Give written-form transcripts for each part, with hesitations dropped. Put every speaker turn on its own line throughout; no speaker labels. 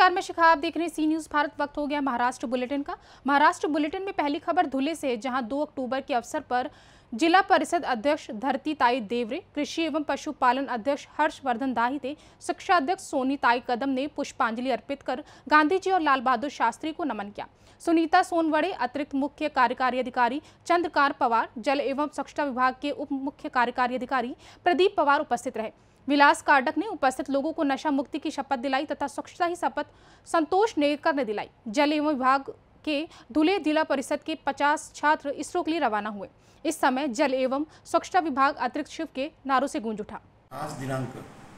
नमस्कार, मैं शिखा, आप देख रहे हैं सी न्यूज़ भारत। वक्त हो गया महाराष्ट्र बुलेटिन का। महाराष्ट्र बुलेटिन में पहली खबर धुले से, जहां 2 अक्टूबर के अवसर पर जिला परिषद अध्यक्ष धरतीताई देवरे, कृषि एवं पशुपालन अध्यक्ष हर्षवर्धन दाहिते, शिक्षा अध्यक्ष सोनी ताई कदम ने पुष्पांजलि अर्पित कर गांधी जी और लाल बहादुर शास्त्री को नमन किया। सुनीता सोनवड़े, अतिरिक्त मुख्य कार्यकारी अधिकारी चंद्रकांत पवार, जल एवं स्वच्छता विभाग के उप मुख्य कार्यकारी अधिकारी प्रदीप पवार उपस्थित रहे। विलास कार्डक ने उपस्थित लोगों को नशा मुक्ति की शपथ दिलाई तथा स्वच्छता ही शपथ संतोष नेकर ने दिलाई। जल एवं विभाग के धुले जिला परिषद के 50 छात्र इसरो के लिए रवाना हुए। इस समय जल एवं स्वच्छता विभाग अतिरिक्त शिव के नारों से गूंज उठा।
आज दिनांक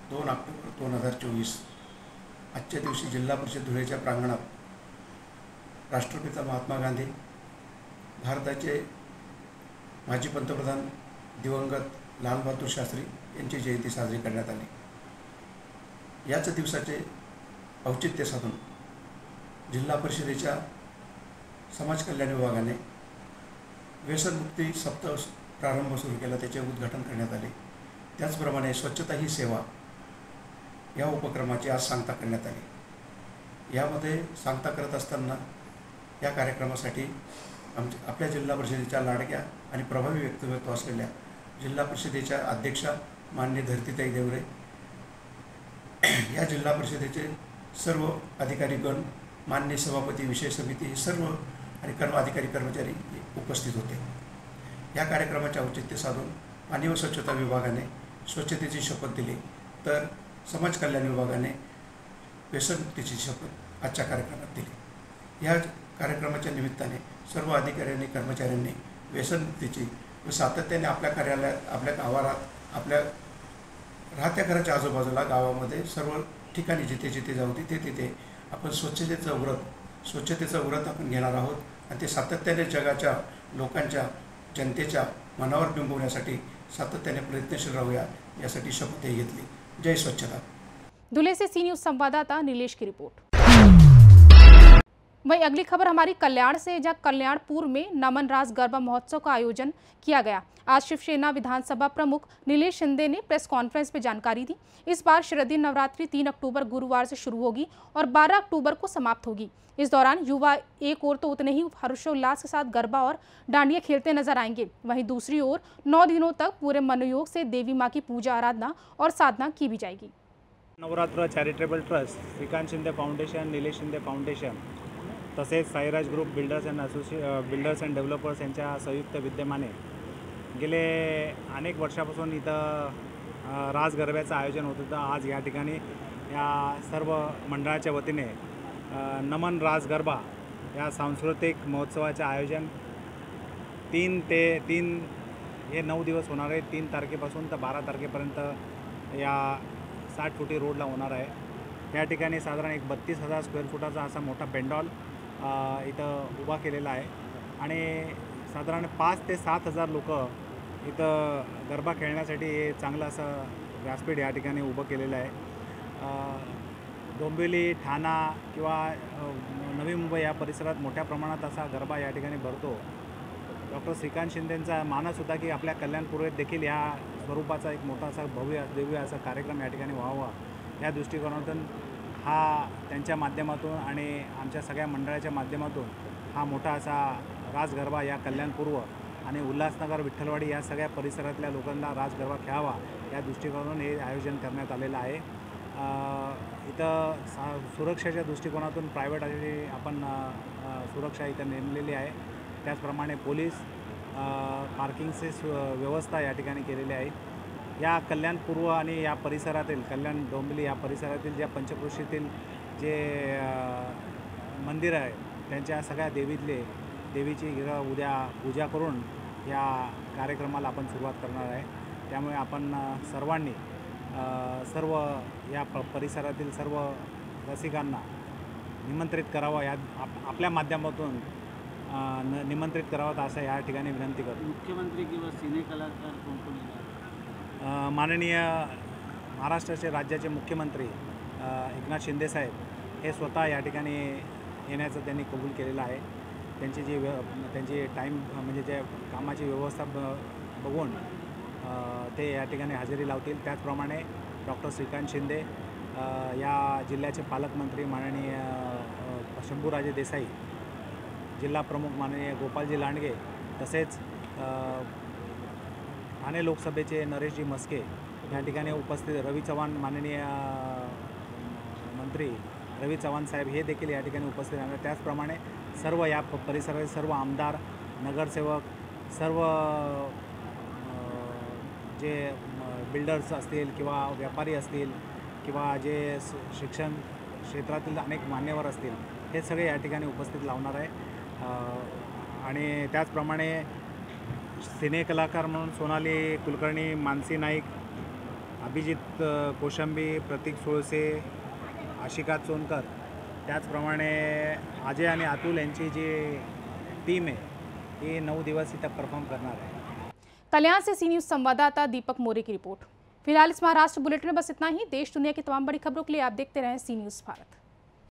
2 ऑक्टोबर 2024 आजच्या दिवशी जिल्हा परिषद धुळेच्या प्रांगणात राष्ट्रपिता महात्मा गांधी, भारताचे माजी पंतप्रधान दिवंगत लाल बहादूर शास्त्री यांची जयंती साजरी करण्यात आली। याच दिवसाचे औचित्य साधून जिल्हा परिषदेच्या समाज कल्याण विभागाने व्यसनमुक्ती सप्ताह प्रारंभ सुरू केला, त्याचे उद्घाटन करण्यात आले। त्याचप्रमाणे स्वच्छता ही सेवा या उपक्रमाची आज सांगता करण्यात आली। यामध्ये सांगता करत असताना या कार्यक्रमासाठी आपल्या जिल्हा परिषदेच्या लाडक्या आणि प्रभावी व्यक्तिमत्व असलेल्या जिल्हा परिषदेच्या अध्यक्षा माननीय धरतीताई देवरे, या जिल्हा परिषदेचे सर्व अधिकारीगण, मान्य सभापती, विषय समिती सर्व आणि अधिकारी कर्मचारी उपस्थित होते। या कार्यक्रमाचे औचित्य साधून पाणी व स्वच्छता विभागाने स्वच्छतेची शपथ दिली, तर समाज कल्याण विभागाने व्यसनमुक्तीची शपथ आजच्या कार्यक्रमात दिली। या कार्यक्रमाच्या निमित्ताने सर्व अधिकारी आणि कर्मचाऱ्यांनी व्यसनमुक्तीची व सातत्याने आपल्या कार्यालयात, आपल्या गावात, आपल्या राहत्या घराच्या आजूबाजूला, गावामध्ये सर्व ठिकाणी जिथे जिथे जाऊ तिथे आपण स्वच्छतेचं व्रत आपण घेणार आहोत आणि ते सातत्याने जगाच्या लोकांच्या, जनतेच्या मनावर बिंबवण्यासाठी सातत्याने प्रयत्नशील राहूया, यासाठी शपथही घेतली। जय स्वच्छता।
धुले से सी न्यूज़ संवाददाता नीलेश की रिपोर्ट। वहीं अगली खबर हमारी कल्याण से, जहां कल्याणपुर में नमन रास गरबा महोत्सव का आयोजन किया गया। आज शिवसेना विधानसभा प्रमुख नीलेश शिंदे ने प्रेस कॉन्फ्रेंस में जानकारी दी। इस बार शारदीय नवरात्रि 3 अक्टूबर गुरुवार से शुरू होगी और 12 अक्टूबर को समाप्त होगी। इस दौरान युवा एक ओर तो उतने ही हर्षोल्लास के साथ गरबा और डांडिया खेलते नजर आएंगे, वहीं दूसरी ओर 9 दिनों तक पूरे मनोयोग से देवी माँ की पूजा, आराधना और साधना की भी जाएगी।
Navratra charitable trust, Shrikant Shinde foundation, Nilesh Shinde foundation तसेच Sairaj group builders and developers यांच्या संयुक्त विद्यमाने गेले अनेक वर्षापासून इथं रास गरब्याचं आयोजन होत होतं। आज या ठिकाणी या सर्व मंडळाच्या वतीने नमन रास गरबा या सांस्कृतिक महोत्सवाचे आयोजन 3 हे 9 दिवस होणार आहे। 3 तारखेपासून तर 12 तारखेपर्यंत या 60 फुटी रोडला होणार आहे। या ठिकाणी साधारण एक 32,000 स्क्वेअर फुटाचा असा मोठा पेंडॉल इथं उभा केलेला आहे आणि साधारण 5,000 ते 7,000 लोक इथं गरबा खेळण्यासाठी हे चांगलं असं व्यासपीठ या ठिकाणी उभं केलेलं आहे। डोंबिवली, ठाणा किंवा नवी मुंबई या परिसरात मोठ्या प्रमाणात असा गरबा या ठिकाणी भरतो। डॉक्टर श्रीकांत शिंदेंचा मानस होता की आपल्या कल्याणपुरेत देखील या स्वरूपाचा एक मोठा असा भव्य दिव्य असा कार्यक्रम या ठिकाणी व्हावा, या दृष्टिकोनातून हा त्यांच्या माध्यमातून आणि आमच्या सगळ्या मंडळाच्या माध्यमातून हा मोठा असा रास गरबा या कल्याणपूर्व आणि उल्हासनगर, विठ्ठलवाडी या सगळ्या परिसरातल्या लोकांना रास गरबा खेळावा, या दृष्टिकोनातून हे आयोजन करण्यात आलेलं आहे। इथं सुरक्षेच्या दृष्टिकोनातून प्रायव्हेट अशी आपण सुरक्षा इथं नेमलेली आहे। त्याचप्रमाणे पोलीस, पार्किंगची व्यवस्था या ठिकाणी केलेली आहे। या कल्याणपूर्व आणि या परिसरातील कल्याण डोंबिवली या परिसरातील ज्या पंचक्रोशीतील जे मंदिर आहे त्यांच्या सगळ्या देवीची उद्या पूजा करून या कार्यक्रमाला आपण सुरुवात करणार आहे। त्यामुळे आपण सर्वांनी सर्व या परिसरातील सर्व रसिकांना निमंत्रित करावं, या आपल्या माध्यमातून निमंत्रित करावं असं या ठिकाणी विनंती करतो।
मुख्यमंत्री किंवा सिने कलाकार कोण येणार?
माननीय महाराष्ट्राचे राज्याचे मुख्यमंत्री एकनाथ शिंदे साहेब हे स्वतः या ठिकाणी येण्याचं त्यांनी कबूल केलेलं आहे। त्यांची टाईम म्हणजे जे कामाची व्यवस्था बघून ते या ठिकाणी हजेरी लावतील। त्याचप्रमाणे डॉक्टर श्रीकांत शिंदे, या जिल्ह्याचे पालकमंत्री माननीय शंभूराजे देसाई, जिल्हा प्रमुख माननीय गोपालजी लांडगे, तसेच ठाणे लोकसभेचे नरेशजी मस्के या ठिकाणी उपस्थित, रवी चव्हाण माननीय मंत्री रवी चव्हाण साहेब हे देखील या ठिकाणी उपस्थित आहेत। त्याचप्रमाणे सर्व या परिसरातील सर्व आमदार, नगरसेवक, सर्व जे बिल्डर्स असतील किंवा व्यापारी असतील किंवा जे शिक्षण क्षेत्रातील अनेक मान्यवर असतील, हे सगळे या ठिकाणी उपस्थित लावणार आहे। आणि त्याचप्रमाणे सिने कलाकार म्हणून सोनाली कुलकर्णी, मानसी नाईक, अभिजित कोशंबी, प्रतीक सोळसे, आशिका चोनकर, त्याचप्रमाणे अजय आणि अतुल यांची जी टीम आहे ही 9 दिवस इथं परफॉर्म करणार आहे।
कल्याण से सी न्यूज़ संवाददाता दीपक मोरे की रिपोर्ट। फिलहाल इस महाराष्ट्र बुलेटिन में बस इतना ही। देश दुनिया की तमाम बड़ी खबरों के लिए आप देखते रहें सी न्यूज़ भारत।